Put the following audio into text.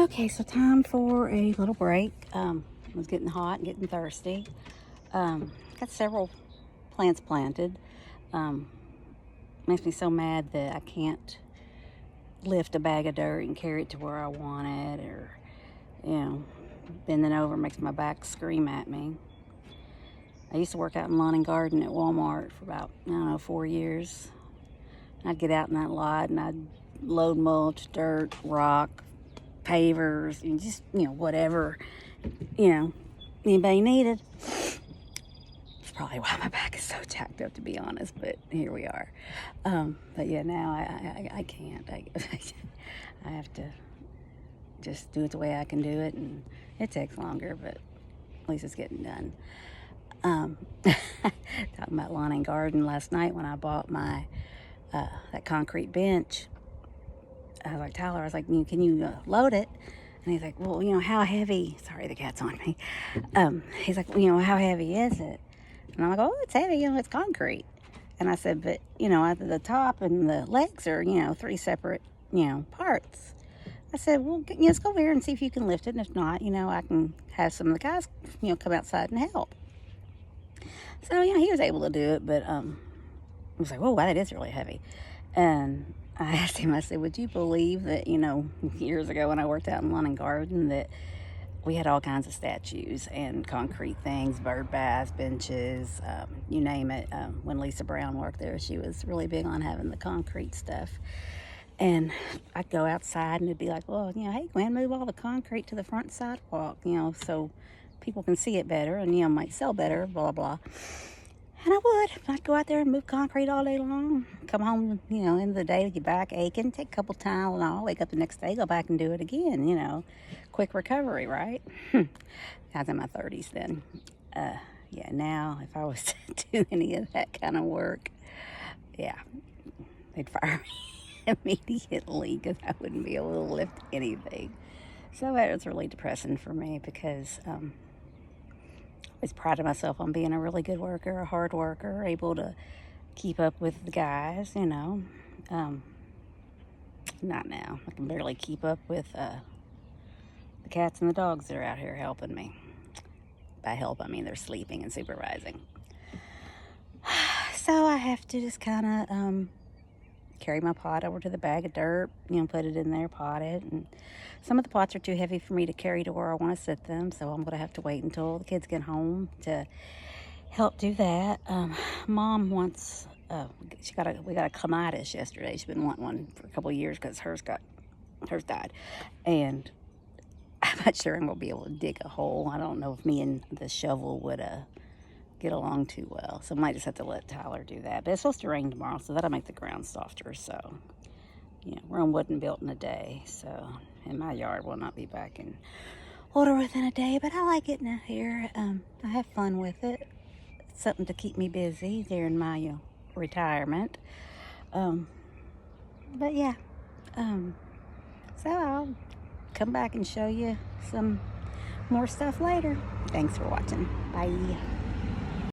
Okay, so time for a little break. It was getting hot and getting thirsty. Got several plants planted. Um, Makes me so mad that I can't lift a bag of dirt and carry it to where I want it, or, bending over makes my back scream at me. I used to work out in lawn and garden at Walmart for about, 4 years. I'd get out in that lot and I'd load mulch, dirt, rock, pavers, and just, whatever, anybody needed. That's probably why my back is so jacked up, to be honest, but here we are. But yeah, now I can't. I have to just do it the way I can do it, and it takes longer, but at least it's getting done. Talking about lawn and garden, last night when I bought my that concrete bench, I was like, Tyler, I was like, can you load it? And he's like, well, how heavy? Sorry, the cat's on me. He's like, how heavy is it? And I'm like, oh, it's heavy, it's concrete. And I said, but, at the top and the legs are, 3 separate, parts. I said, well, let's go over here and see if you can lift it. And if not, I can have some of the guys, come outside and help. So, he was able to do it, but I was like, whoa, wow, that is really heavy. And I asked him, I said, would you believe that, years ago when I worked out in lawn and garden, that we had all kinds of statues and concrete things, bird baths, benches, you name it. When Lisa Brown worked there, she was really big on having the concrete stuff. And I'd go outside and it'd be like, well, hey, Gwen, move all the concrete to the front sidewalk, so people can see it better and, might sell better, blah, blah. And I would. I'd go out there and move concrete all day long. Come home, end of the day with your back aching. Take a couple Tylenol. Wake up the next day, go back and do it again, Quick recovery, right? I was in my 30s then. Yeah, now if I was to do any of that kind of work, yeah, they'd fire me immediately because I wouldn't be able to lift anything. So that was really depressing for me because I always prided myself on being a really good worker, a hard worker, able to keep up with the guys, Not now. I can barely keep up with the cats and the dogs that are out here helping me. By help, I mean they're sleeping and supervising. So I have to just kind of carry my pot over to the bag of dirt, put it in there, pot it. And some of the pots are too heavy for me to carry to where I want to sit them, so I'm going to have to wait until the kids get home to help do that. Mom wants, we got a clematis yesterday. She's been wanting one for a couple of years because hers died. And I'm not sure I'm going to be able to dig a hole. I don't know if me and the shovel would get along too well. So I might just have to let Tyler do that. But it's supposed to rain tomorrow, so that'll make the ground softer. So, Rome wasn't built in a day. So, and my yard will not be back in order within a day. But I like it now here. I have fun with it. It's something to keep me busy during my retirement. But yeah. So I'll come back and show you some more stuff later. Thanks for watching. Bye.